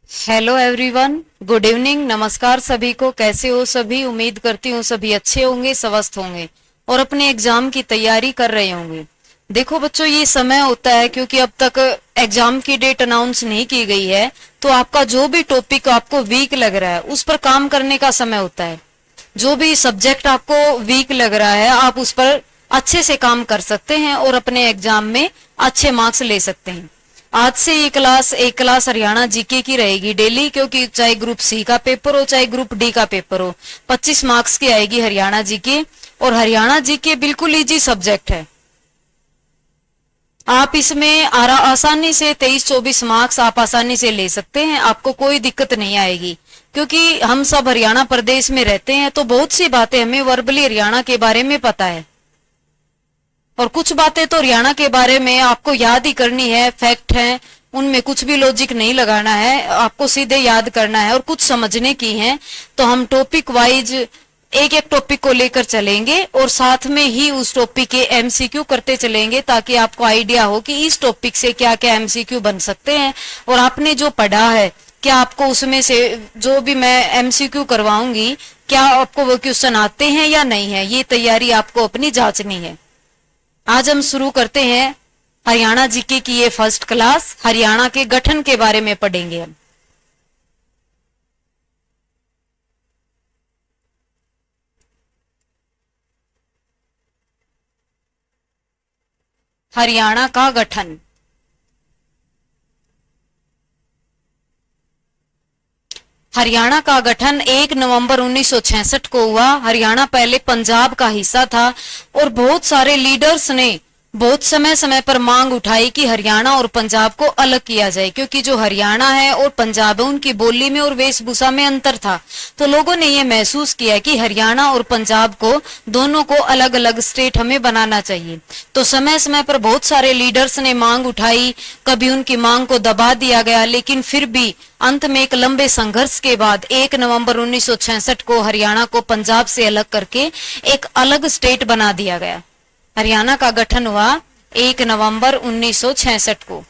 Hello everyone, good evening. नमस्कार सभी को। कैसे हो सभी? उम्मीद करती हूँ सभी अच्छे होंगे, स्वस्थ होंगे और अपने एग्जाम की तैयारी कर रहे होंगे। देखो बच्चों, ये समय होता है क्योंकि अब तक एग्जाम की डेट अनाउंस नहीं की गई है, तो आपका जो भी टॉपिक आपको वीक लग रहा है उस पर काम करने का समय होता है। जो भी सब्जेक्ट आपको वीक लग रहा है आप उस पर अच्छे से काम कर सकते हैं और अपने एग्जाम में अच्छे मार्क्स ले सकते हैं। आज से ये क्लास एक क्लास हरियाणा जीके की रहेगी डेली, क्योंकि चाहे ग्रुप सी का पेपर हो चाहे ग्रुप डी का पेपर हो, 25 मार्क्स की आएगी हरियाणा जीके। और हरियाणा जीके बिल्कुल इजी सब्जेक्ट है। आप इसमें आसानी से 23-24 मार्क्स आप आसानी से ले सकते हैं, आपको कोई दिक्कत नहीं आएगी। क्योंकि हम सब हरियाणा प्रदेश में रहते हैं तो बहुत सी बातें हमें वर्बली हरियाणा के बारे में पता है, और कुछ बातें तो हरियाणा के बारे में आपको याद ही करनी है, फैक्ट है, उनमें कुछ भी लॉजिक नहीं लगाना है, आपको सीधे याद करना है। और कुछ समझने की है तो हम टॉपिक वाइज एक एक टॉपिक को लेकर चलेंगे और साथ में ही उस टॉपिक के एमसीक्यू करते चलेंगे, ताकि आपको आइडिया हो कि इस टॉपिक से क्या क्या एमसीक्यू बन सकते हैं और आपने जो पढ़ा है क्या आपको उसमें से जो भी मैं एमसीक्यू करवाऊंगी क्या आपको वो क्वेश्चन आते हैं या नहीं है। ये तैयारी आपको अपनी जांचनी है। आज हम शुरू करते हैं हरियाणा जीके की ये फर्स्ट क्लास। हरियाणा के गठन के बारे में पढ़ेंगे हम। हरियाणा का गठन। हरियाणा का गठन 1 नवंबर 1966 को हुआ। हरियाणा पहले पंजाब का हिस्सा था और बहुत सारे लीडर्स ने बहुत समय समय पर मांग उठाई कि हरियाणा और पंजाब को अलग किया जाए, क्योंकि जो हरियाणा है और पंजाब है उनकी बोली में और वेशभूषा में अंतर था। तो लोगों ने ये महसूस किया कि हरियाणा और पंजाब को दोनों को अलग अलग स्टेट हमें बनाना चाहिए। तो समय समय पर बहुत सारे लीडर्स ने मांग उठाई, कभी उनकी मांग को दबा दिया गया, लेकिन फिर भी अंत में एक लंबे संघर्ष के बाद 1 नवंबर 1966 को हरियाणा को पंजाब से अलग करके एक अलग स्टेट बना दिया गया। हरियाणा का गठन हुआ 1 नवंबर 1966 को।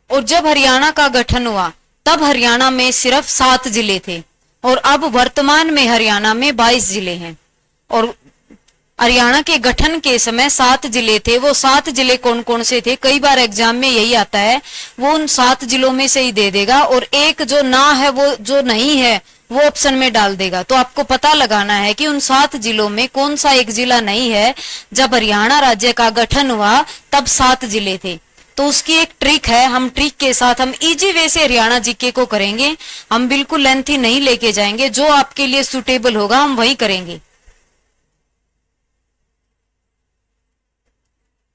और जब हरियाणा का गठन हुआ तब हरियाणा में सिर्फ 7 जिले थे और अब वर्तमान में हरियाणा में 22 जिले हैं। और हरियाणा के गठन के समय 7 जिले थे। वो 7 जिले कौन कौन से थे? कई बार एग्जाम में यही आता है, वो उन 7 जिलों में से ही दे देगा और एक जो ना है वो जो नहीं है वो ऑप्शन में डाल देगा। तो आपको पता लगाना है कि उन 7 जिलों में कौन सा एक जिला नहीं है। जब हरियाणा राज्य का गठन हुआ तब 7 जिले थे। तो उसकी एक ट्रिक है, हम ट्रिक के साथ हम इजी वे से हरियाणा जीके को करेंगे। हम बिल्कुल लेंथी नहीं लेके जाएंगे, जो आपके लिए सुटेबल होगा हम वही करेंगे।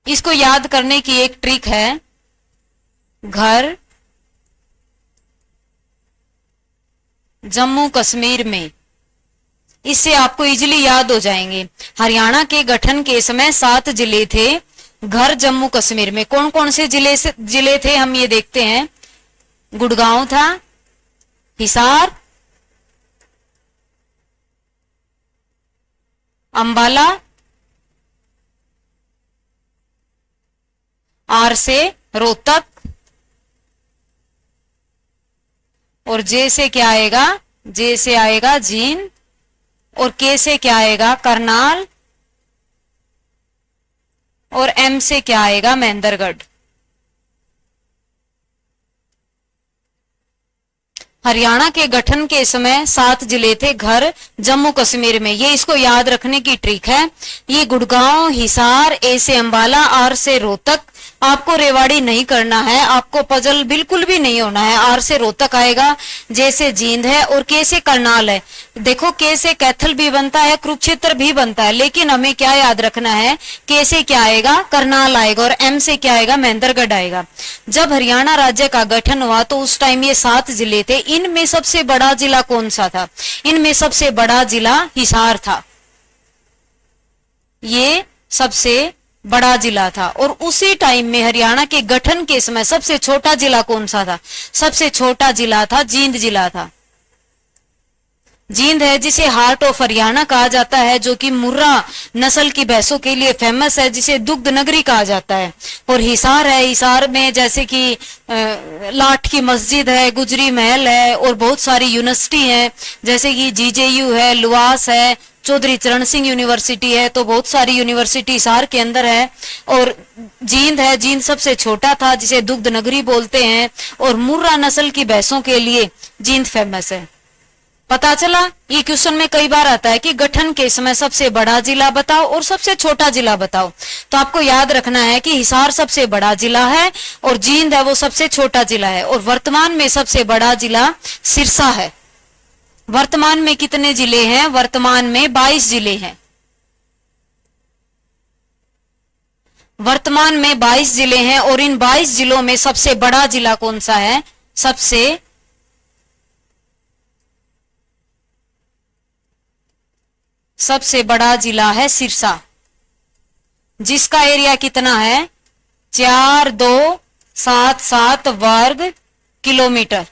इसको याद करने की एक ट्रिक है, घर जम्मू कश्मीर में। इससे आपको इजीली याद हो जाएंगे। हरियाणा के गठन के समय 7 जिले थे, घर जम्मू कश्मीर में। कौन कौन से जिले थे हम ये देखते हैं। गुड़गांव था, हिसार, अंबाला, आर से रोहतक, और जे से क्या आएगा? जे से आएगा जींद, और के से क्या आएगा? करनाल, और एम से क्या आएगा? महेंद्रगढ़। हरियाणा के गठन के समय 7 जिले थे घर जम्मू कश्मीर में। ये इसको याद रखने की ट्रिक है। ये गुड़गांव, हिसार, ए से अंबाला, आर से रोहतक। आपको रेवाड़ी नहीं करना है, आपको पजल बिल्कुल भी नहीं होना है। आर से रोहतक आएगा, जे से जींद है और के से करनाल है। देखो के से कैथल भी बनता है, कुरुक्षेत्र भी बनता है, लेकिन हमें क्या याद रखना है? के से क्या आएगा? करनाल आएगा, और एम से क्या आएगा? महेंद्रगढ़ आएगा। जब हरियाणा राज्य का गठन हुआ तो उस टाइम ये 7 जिले थे। इनमें सबसे बड़ा जिला कौन सा था? इनमें सबसे बड़ा जिला हिसार था। ये सबसे बड़ा जिला था। और उसी टाइम में हरियाणा के गठन के समय सबसे छोटा जिला कौन सा था? सबसे छोटा जिला था जींद जिला था। जींद है जिसे हार्ट ऑफ हरियाणा कहा जाता है, जो कि मुर्रा नस्ल की भैंसों के लिए फेमस है, जिसे दुग्ध नगरी कहा जाता है। और हिसार है, हिसार में जैसे कि लाठ की मस्जिद है, गुजरी महल है, और बहुत सारी यूनिवर्सिटी है, जैसे कि जीजेयू है, लुआस है, चौधरी चरण सिंह यूनिवर्सिटी है। तो बहुत सारी यूनिवर्सिटी हिसार के अंदर है। और जींद है, जींद सबसे छोटा था, जिसे दुग्ध नगरी बोलते हैं, और मुर्रा नस्ल की भैंसों के लिए जींद फेमस है। पता चला, ये क्वेश्चन में कई बार आता है कि गठन के समय सबसे बड़ा जिला बताओ और सबसे छोटा जिला बताओ। तो आपको याद रखना है कि हिसार सबसे बड़ा जिला है और जींद है वो सबसे छोटा जिला है। और वर्तमान में सबसे बड़ा जिला सिरसा है। वर्तमान में कितने जिले हैं? वर्तमान में 22 जिले हैं। वर्तमान में 22 जिले हैं और इन 22 जिलों में सबसे बड़ा जिला कौन सा है? सबसे बड़ा जिला है सिरसा, जिसका एरिया कितना है? 4277 वर्ग किलोमीटर।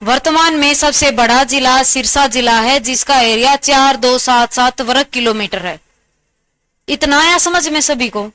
वर्तमान में सबसे बड़ा जिला सिरसा जिला है, जिसका एरिया 4277 वर्ग किलोमीटर है। इतना आया समझ में सभी को?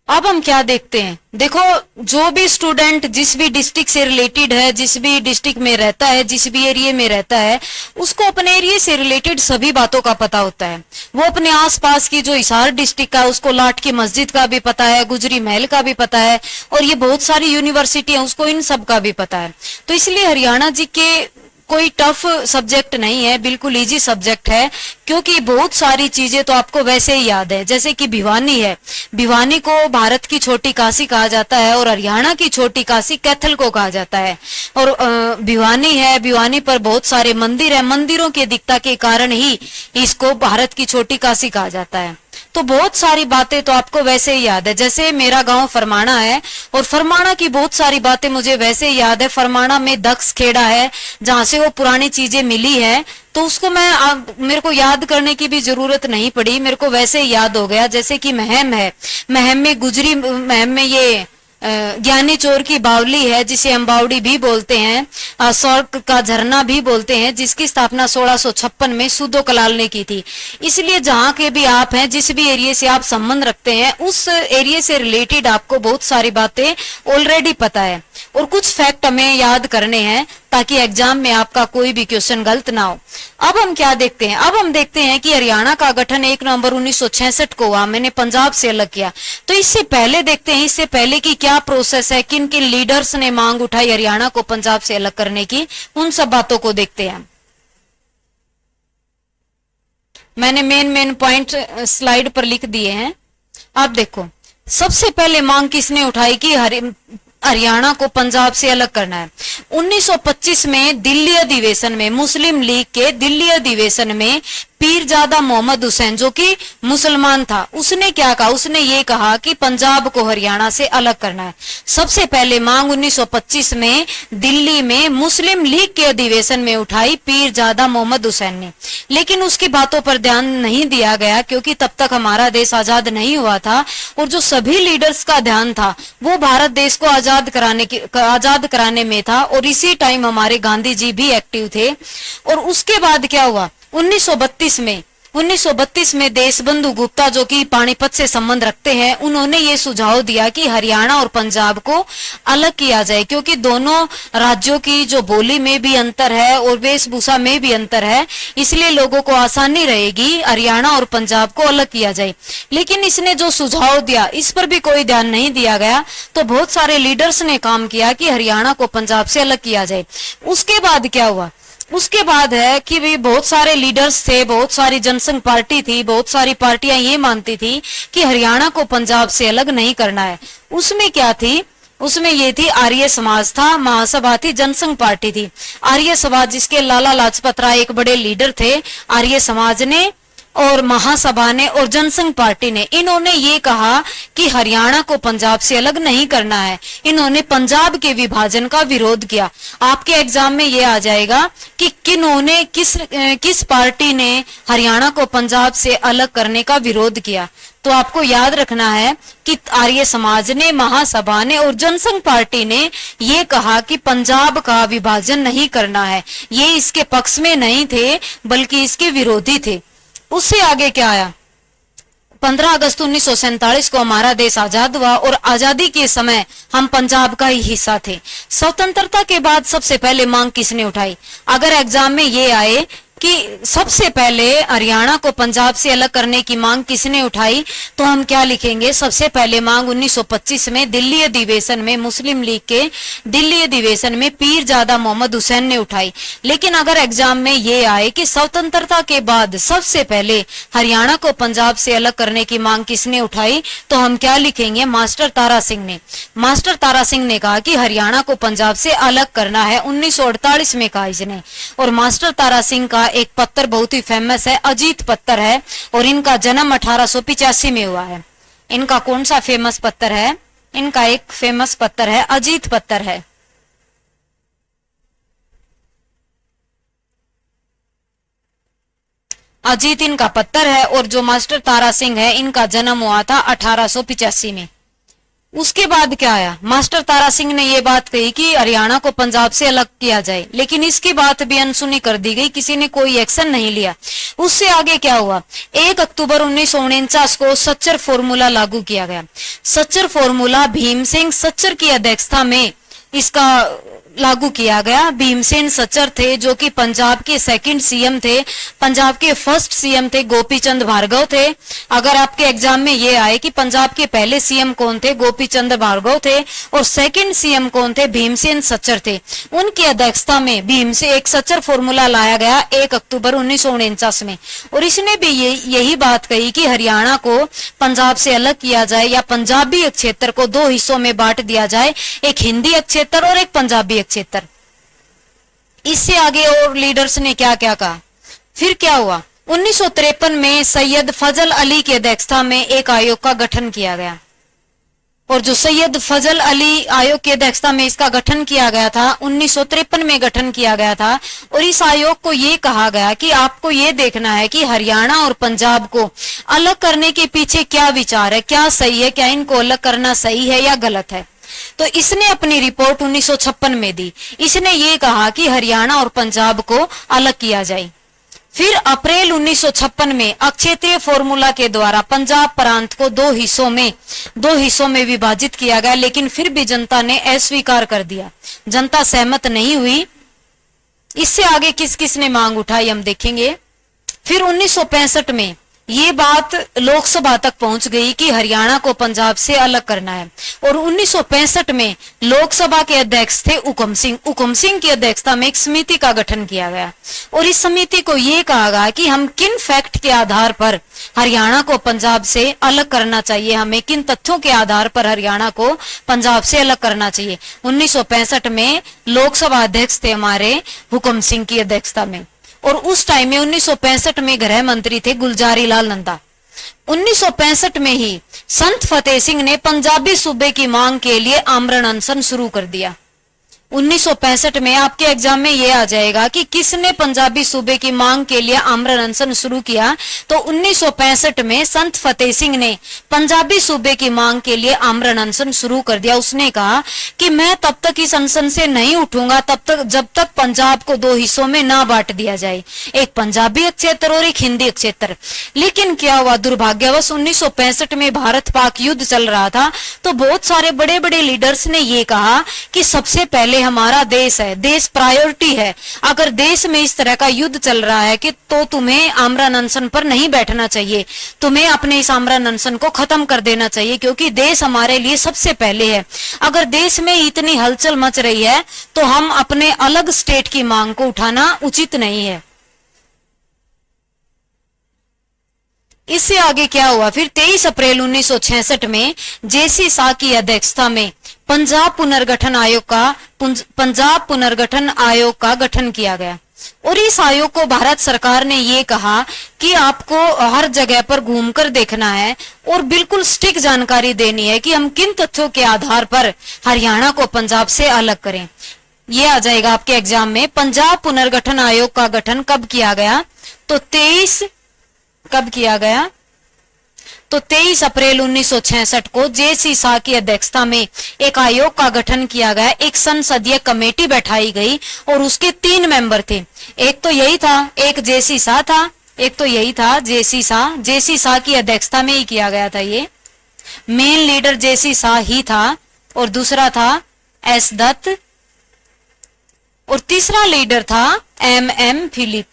अब हम क्या देखते हैं, देखो जो भी स्टूडेंट जिस भी डिस्ट्रिक्ट से रिलेटेड है, जिस भी डिस्ट्रिक्ट में रहता है, जिस भी एरिया में रहता है, उसको अपने एरिया से रिलेटेड सभी बातों का पता होता है। वो अपने आसपास की जो हिसार डिस्ट्रिक्ट का, उसको लाठ की मस्जिद का भी पता है, गुजरी महल का भी पता है, और ये बहुत सारी यूनिवर्सिटी है, उसको इन सब का भी पता है। तो इसलिए हरियाणा जी के कोई टफ सब्जेक्ट नहीं है, बिल्कुल इजी सब्जेक्ट है, क्योंकि बहुत सारी चीजें तो आपको वैसे ही याद है। जैसे कि भिवानी है, भिवानी को भारत की छोटी काशी कहा जाता है और हरियाणा की छोटी काशी कैथल को कहा जाता है। और भिवानी है, भिवानी पर बहुत सारे मंदिर है, मंदिरों की अधिकता के कारण ही इसको भारत की छोटी काशी कहा जाता है। तो बहुत सारी बातें तो आपको वैसे ही याद है। जैसे मेरा गांव फरमाना है और फरमाना की बहुत सारी बातें मुझे वैसे ही याद है। फरमाना में दक्ष खेड़ा है, जहां से वो पुरानी चीजें मिली है, तो उसको मेरे को याद करने की भी जरूरत नहीं पड़ी, मेरे को वैसे ही याद हो गया। जैसे कि महम है, महम में गुजरी महम में ये ज्ञानी चोर की बावली है, जिसे हम बावड़ी भी बोलते हैं, स्वर्ग का झरना भी बोलते हैं, जिसकी स्थापना 1656 में सूदो कलाल ने की थी। इसलिए जहां के भी आप हैं, जिस भी एरिया से आप संबंध रखते हैं, उस एरिया से रिलेटेड आपको बहुत सारी बातें ऑलरेडी पता है। और कुछ फैक्ट हमें याद करने हैं ताकि एग्जाम में आपका कोई भी क्वेश्चन गलत ना हो। अब हम क्या देखते हैं? अब हम देखते हैं कि हरियाणा का गठन 1 नवंबर 1966 को हुआ, मैंने पंजाब से अलग किया। तो इससे पहले देखते हैं, इससे पहले की क्या प्रोसेस है, किन किन लीडर्स ने मांग उठाई हरियाणा को पंजाब से अलग करने की, उन सब बातों को देखते हैं। मैंने मेन पॉइंट स्लाइड पर लिख दिए हैं, आप देखो। सबसे पहले मांग किसने उठाई कि हरियाणा को पंजाब से अलग करना है? 1925 में दिल्ली अधिवेशन में, मुस्लिम लीग के दिल्ली अधिवेशन में पीरजादा मोहम्मद हुसैन, जो कि मुसलमान था, उसने क्या कहा? उसने ये कहा कि पंजाब को हरियाणा से अलग करना है। सबसे पहले मांग 1925 में दिल्ली में मुस्लिम लीग के अधिवेशन में उठाई पीरजादा मोहम्मद हुसैन ने। लेकिन उसकी बातों पर ध्यान नहीं दिया गया, क्योंकि तब तक हमारा देश आजाद नहीं हुआ था, और जो सभी लीडर्स का ध्यान था वो भारत देश को आजाद कराने में था। और इसी टाइम हमारे गांधी जी भी एक्टिव थे। और उसके बाद क्या हुआ? 1932 में देशबंधु गुप्ता, जो कि पानीपत से संबंध रखते हैं, उन्होंने ये सुझाव दिया कि हरियाणा और पंजाब को अलग किया जाए, क्योंकि दोनों राज्यों की जो बोली में भी अंतर है और वेशभूषा में भी अंतर है, इसलिए लोगों को आसानी रहेगी हरियाणा और पंजाब को अलग किया जाए। लेकिन इसने जो सुझाव दिया, इस पर भी कोई ध्यान नहीं दिया गया। तो बहुत सारे लीडर्स ने काम किया कि हरियाणा को पंजाब से अलग किया जाए। उसके बाद क्या हुआ? उसके बाद है कि भी बहुत सारे लीडर्स थे, बहुत सारी जनसंघ पार्टी थी, बहुत सारी पार्टियां ये मानती थी कि हरियाणा को पंजाब से अलग नहीं करना है। उसमें क्या थी? उसमें ये थी आर्य समाज था, महासभा थी, जनसंघ पार्टी थी। आर्य समाज, जिसके लाला लाजपत राय एक बड़े लीडर थे, आर्य समाज ने और महासभा ने और जनसंघ पार्टी ने, इन्होंने ये कहा कि हरियाणा को पंजाब से अलग नहीं करना है। इन्होंने पंजाब के विभाजन का विरोध किया। आपके एग्जाम में ये आ जाएगा कि किन्होंने किस पार्टी ने हरियाणा को पंजाब से अलग करने का विरोध किया। तो आपको याद रखना है कि आर्य समाज ने, महासभा ने और जनसंघ पार्टी ने ये कहा कि पंजाब का विभाजन नहीं करना है। ये इसके पक्ष में नहीं थे बल्कि इसके विरोधी थे। उससे आगे क्या आया? 15 अगस्त 1947 को हमारा देश आजाद हुआ और आजादी के समय हम पंजाब का ही हिस्सा थे। स्वतंत्रता के बाद सबसे पहले मांग किसने उठाई? अगर एग्जाम में ये आए कि सबसे पहले हरियाणा को पंजाब से अलग करने की मांग किसने उठाई, तो हम क्या लिखेंगे? सबसे पहले मांग 1925 में दिल्ली अधिवेशन में, मुस्लिम लीग के दिल्ली अधिवेशन में पीरजादा मोहम्मद हुसैन ने उठाई। लेकिन अगर एग्जाम में ये आए कि स्वतंत्रता के बाद सबसे पहले हरियाणा को पंजाब से अलग करने की मांग किसने उठाई, तो हम क्या लिखेंगे? मास्टर तारा सिंह ने। मास्टर तारा सिंह ने कहा कि हरियाणा को पंजाब से अलग करना है, 1948 में कहा इसने। और मास्टर तारा सिंह का एक पत्र बहुत ही फेमस है, अजीत पत्र है, और इनका जन्म 1885 में हुआ है। इनका कौन सा फेमस पत्र है? इनका एक फेमस पत्र है, अजीत पत्र है। अजीत इनका पत्र है। और जो मास्टर तारा सिंह है, इनका जन्म हुआ था 1885 में। उसके बाद क्या आया? मास्टर तारा सिंह ने यह बात कही कि हरियाणा को पंजाब से अलग किया जाए, लेकिन इसकी बात भी अनसुनी कर दी गई, किसी ने कोई एक्शन नहीं लिया। उससे आगे क्या हुआ? 1 अक्टूबर 1949 को सच्चर फॉर्मूला लागू किया गया। सच्चर फॉर्मूला भीमसेन सच्चर की अध्यक्षता में इसका लागू किया गया। भीमसेन सच्चर थे जो कि पंजाब के सेकंड सीएम थे। पंजाब के फर्स्ट सीएम थे गोपी चंद भार्गव थे। अगर आपके एग्जाम में ये आए कि पंजाब के पहले सीएम कौन थे, गोपी चंद भार्गव थे, और सेकंड सीएम कौन थे, भीमसेन सच्चर थे। उनकी अध्यक्षता में भीमसेन एक सच्चर फॉर्मूला लाया गया 1 अक्टूबर 1949 में। और इसने भी यही बात कही कि हरियाणा को पंजाब से अलग किया जाए या पंजाबी क्षेत्र को 2 हिस्सों में बांट दिया जाए, एक हिंदी क्षेत्र और एक पंजाबी क्षेत्र। इससे आगे और लीडर्स ने क्या क्या कहा? फिर क्या हुआ? 1953 में सैयद फजल अली की अध्यक्षता में एक आयोग का गठन किया गया। और जो सैयद फजल अली आयोग की अध्यक्षता में इसका गठन किया गया था, 1953 में गठन किया गया था। और इस आयोग को ये कहा गया कि आपको ये देखना है कि हरियाणा और पंजाब को अलग करने के पीछे क्या विचार है, क्या सही है, क्या इनको अलग करना सही है या गलत है। तो इसने अपनी रिपोर्ट 1956 में दी। इसने ये कहा कि हरियाणा और पंजाब को अलग किया जाए। फिर अप्रैल 1956 में अक्षेत्रीय फॉर्मूला के द्वारा पंजाब प्रांत को 2 हिस्सों में विभाजित किया गया, लेकिन फिर भी जनता ने अस्वीकार कर दिया, जनता सहमत नहीं हुई। इससे आगे किस किस ने मांग उठाई हम देखेंगे। फिर 1965 में ये बात लोकसभा तक पहुंच गई कि हरियाणा को पंजाब से अलग करना है। और 1965 में लोकसभा के अध्यक्ष थे हुकुम सिंह की अध्यक्षता में एक समिति का गठन किया गया। और इस समिति को यह कहा गया कि हम किन फैक्ट के आधार पर हरियाणा को पंजाब से अलग करना चाहिए, हमें किन तथ्यों के आधार पर हरियाणा को पंजाब से अलग करना चाहिए। 1965 में लोकसभा अध्यक्ष थे हमारे हुकुम सिंह की अध्यक्षता में। और उस टाइम में 1965 में गृह मंत्री थे गुलजारी लाल नंदा। 1965 में ही संत फतेह सिंह ने पंजाबी सूबे की मांग के लिए आमरण अनशन शुरू कर दिया। 1965 में आपके एग्जाम में यह आ जाएगा कि किसने पंजाबी सूबे की मांग के लिए आमरण अनशन शुरू किया। तो 1965 में संत फतेह सिंह ने पंजाबी सूबे की मांग के लिए आमरण अनशन शुरू कर दिया। उसने कहा कि मैं तब तक इस अनशन से नहीं उठूंगा जब तक पंजाब को 2 हिस्सों में ना बांट दिया जाए, एक पंजाबी क्षेत्र और एक हिंदी क्षेत्र। लेकिन क्या हुआ? दुर्भाग्यवश 1965 में भारत पाक युद्ध चल रहा था, तो बहुत सारे बड़े बड़े लीडर्स ने यह कहा कि सबसे पहले हमारा देश है, देश प्रायोरिटी है। अगर देश में इस तरह का युद्ध चल रहा है कि तो तुम्हें आमरण अनशन पर नहीं बैठना चाहिए, तुम्हें अपने इस आमरण अनशन को खत्म कर देना चाहिए, क्योंकि देश हमारे लिए सबसे पहले है। अगर देश में इतनी हलचल मच रही है तो हम अपने अलग स्टेट की मांग को उठाना उचित नहीं है। इससे आगे क्या हुआ? फिर 23 अप्रैल 1966 में जेसी शाह की अध्यक्षता में पंजाब पुनर्गठन आयोग का गठन किया गया। और इस आयोग को भारत सरकार ने ये कहा कि आपको हर जगह पर घूमकर देखना है और बिल्कुल स्टिक जानकारी देनी है कि हम किन तथ्यों के आधार पर हरियाणा को पंजाब से अलग करें। ये आ जाएगा आपके एग्जाम में। पंजाब पुनर्गठन आयोग का गठन कब किया गया? तो 23 अप्रैल 1966 को जे.सी. शाह की अध्यक्षता में एक आयोग का गठन किया गया। एक संसदीय कमेटी बैठाई गई और उसके 3 मेंबर थे। एक तो यही था, एक जे.सी. शाह था, एक तो यही था जे.सी. शाह। जे.सी. शाह की अध्यक्षता में ही किया गया था। ये मेन लीडर जे.सी. शाह ही था और दूसरा था एस दत्त और तीसरा लीडर था एम फिलिप।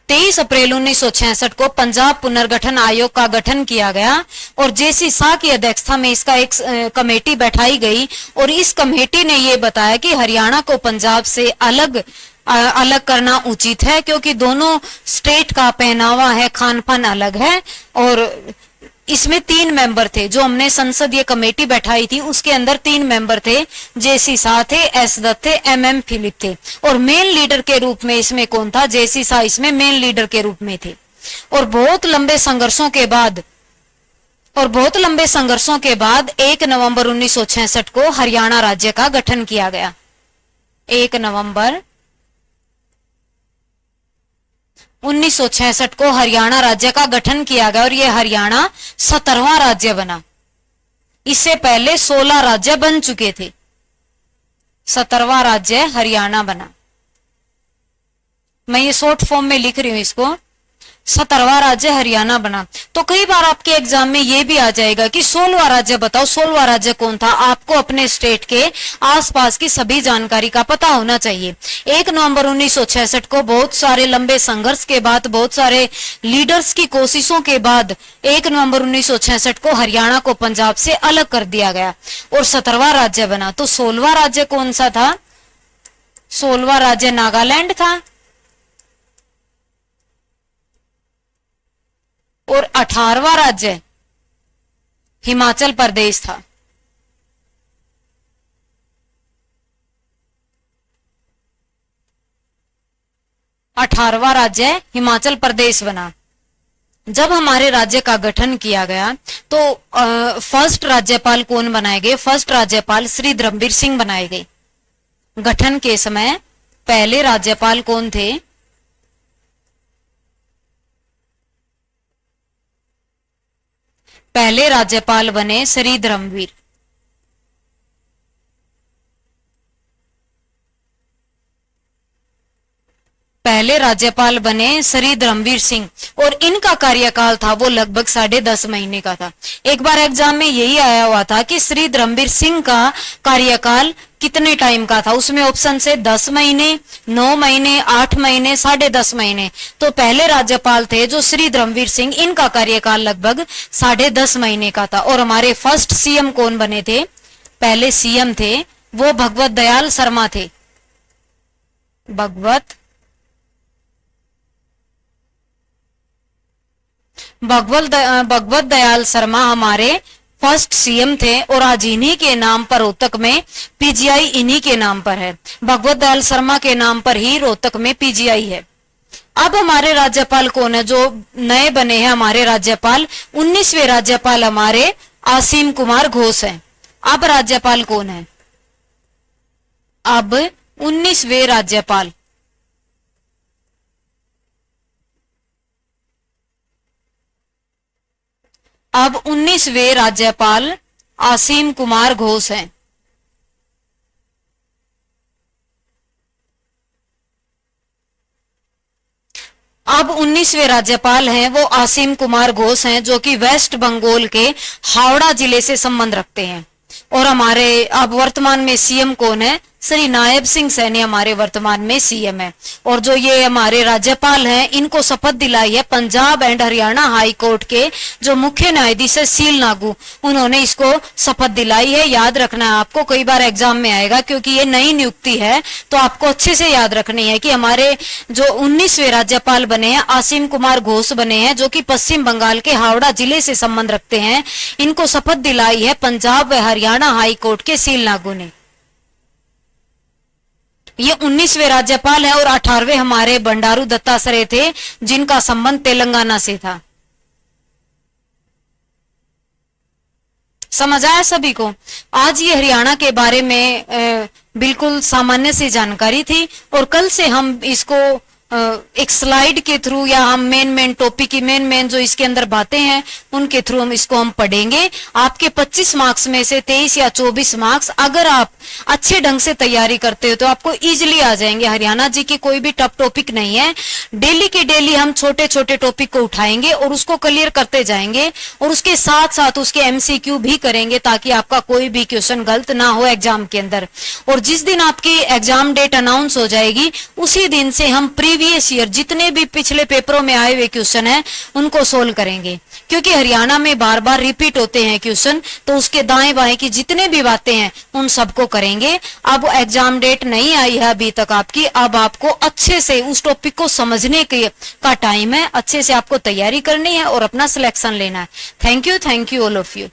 23 अप्रैल 1966 को पंजाब पुनर्गठन आयोग का गठन किया गया और जे.सी. शाह की अध्यक्षता में इसका एक कमेटी बैठाई गई और इस कमेटी ने यह बताया कि हरियाणा को पंजाब से अलग करना उचित है, क्योंकि दोनों स्टेट का पहनावा है, खान पान अलग है। और इसमें 3 मेंबर थे। जो हमने संसदीय कमेटी बैठाई थी उसके अंदर 3 मेंबर थे, जे.सी. शाह थे, एस दत्त थे, एम फिलिप थे। और मेन लीडर के रूप में इसमें कौन था? जे.सी. शाह इसमें मेन लीडर के रूप में थे। और बहुत लंबे संघर्षों के बाद 1 नवंबर 1966 को हरियाणा राज्य का गठन किया गया। 1 नवंबर 1966 को हरियाणा राज्य का गठन किया गया और यह हरियाणा 17वां राज्य बना। इससे पहले 16 राज्य बन चुके थे। 17वां राज्य हरियाणा बना। मैं ये शॉर्ट फॉर्म में लिख रही हूं इसको। 17वां राज्य हरियाणा बना। तो कई बार आपके एग्जाम में ये भी आ जाएगा कि 16वां राज्य बताओ, 16वां राज्य कौन था? आपको अपने स्टेट के आसपास की सभी जानकारी का पता होना चाहिए। 1 नवंबर 1966 को बहुत सारे लंबे संघर्ष के बाद, बहुत सारे लीडर्स की कोशिशों के बाद 1 नवंबर 1966 को हरियाणा को पंजाब से अलग कर दिया गया और 17वां राज्य बना। तो 16वां राज्य कौन सा था? 16वां राज्य नागालैंड था और 18वां राज्य हिमाचल प्रदेश था। अठारहवां राज्य हिमाचल प्रदेश बना। जब हमारे राज्य का गठन किया गया तो फर्स्ट राज्यपाल कौन बनाए गए? फर्स्ट राज्यपाल श्री धर्मवीर सिंह बनाए गए। गठन के समय पहले राज्यपाल कौन थे? पहले राज्यपाल बने श्री धर्मवीर। पहले राज्यपाल बने श्री धर्मवीर सिंह और इनका कार्यकाल था वो लगभग 10.5 महीने का था। एक बार एग्जाम में यही आया हुआ था कि श्री धर्मवीर सिंह का कार्यकाल कितने टाइम का था? उसमें ऑप्शन से 10 महीने, 9 महीने, 8 महीने, 10.5 महीने। तो पहले राज्यपाल थे जो श्री धर्मवीर सिंह, इनका कार्यकाल लगभग 10.5 महीने का था। और हमारे फर्स्ट सीएम कौन बने थे? पहले सीएम थे वो भगवत दयाल शर्मा थे। भगवत दयाल शर्मा हमारे फर्स्ट सीएम थे और आज इन्हीं के नाम पर रोहतक में पीजीआई इन्हीं के नाम पर है। भगवत दयाल शर्मा के नाम पर ही रोहतक में पीजीआई है। अब हमारे राज्यपाल कौन है? जो नए बने हैं हमारे राज्यपाल, 19वें राज्यपाल हमारे आसीम कुमार घोष हैं। अब राज्यपाल कौन है? अब 19वें राज्यपाल अब 19वें राज्यपाल आसीम कुमार घोष हैं। अब 19वें राज्यपाल हैं वो आसीम कुमार घोष हैं, जो कि वेस्ट बंगाल के हावड़ा जिले से संबंध रखते हैं। और हमारे अब वर्तमान में सीएम कौन है? श्री नायब सिंह सैनी हमारे वर्तमान में सीएम है। और जो ये हमारे राज्यपाल हैं, इनको शपथ दिलाई है Punjab and Haryana high court के जो मुख्य न्यायाधीश है सील नागू, उन्होंने इसको शपथ दिलाई है। याद रखना है आपको, कई बार एग्जाम में आएगा, क्योंकि ये नई नियुक्ति है, तो आपको अच्छे से याद रखनी है कि हमारे जो 19वें राज्यपाल बने हैं आसिम कुमार घोष बने हैं, जो कि पश्चिम बंगाल के हावड़ा जिले से संबंध रखते हैं। इनको शपथ दिलाई है पंजाब व हरियाणा हाई कोर्ट के सील नागू ने। ये 19वें राज्यपाल है और 18वें हमारे बंडारू दत्तात्रेय थे, जिनका संबंध तेलंगाना से था। समझ आया सभी को? आज ये हरियाणा के बारे में बिल्कुल सामान्य सी जानकारी थी, और कल से हम इसको एक स्लाइड के थ्रू या हम मेन टॉपिक की मेन जो इसके अंदर बातें हैं उनके थ्रू हम पढ़ेंगे। आपके 25 मार्क्स में से 23 या 24 मार्क्स अगर आप अच्छे ढंग से तैयारी करते हो तो आपको इजीली आ जाएंगे। हरियाणा जी की कोई भी टफ टॉपिक नहीं है। डेली के डेली हम छोटे छोटे टॉपिक को उठाएंगे और उसको क्लियर करते जाएंगे, और उसके साथ साथ उसके एमसीक्यू भी करेंगे, ताकि आपका कोई भी क्वेश्चन गलत ना हो एग्जाम के अंदर। और जिस दिन आपकी एग्जाम डेट अनाउंस हो जाएगी उसी दिन से हम प्रीवियस ईयर जितने भी पिछले पेपरों में आए हुए क्वेश्चन हैं उनको सोल्व करेंगे, क्योंकि हरियाणा में बार बार रिपीट होते हैं क्वेश्चन, तो उसके दाएं बाएं की जितने भी बातें हैं उन सबको करेंगे। अब एग्जाम डेट नहीं आई है अभी तक आपकी, अब आपको अच्छे से उस टॉपिक को समझने का टाइम है, अच्छे से आपको तैयारी करनी है और अपना सिलेक्शन लेना है। Thank you all of you.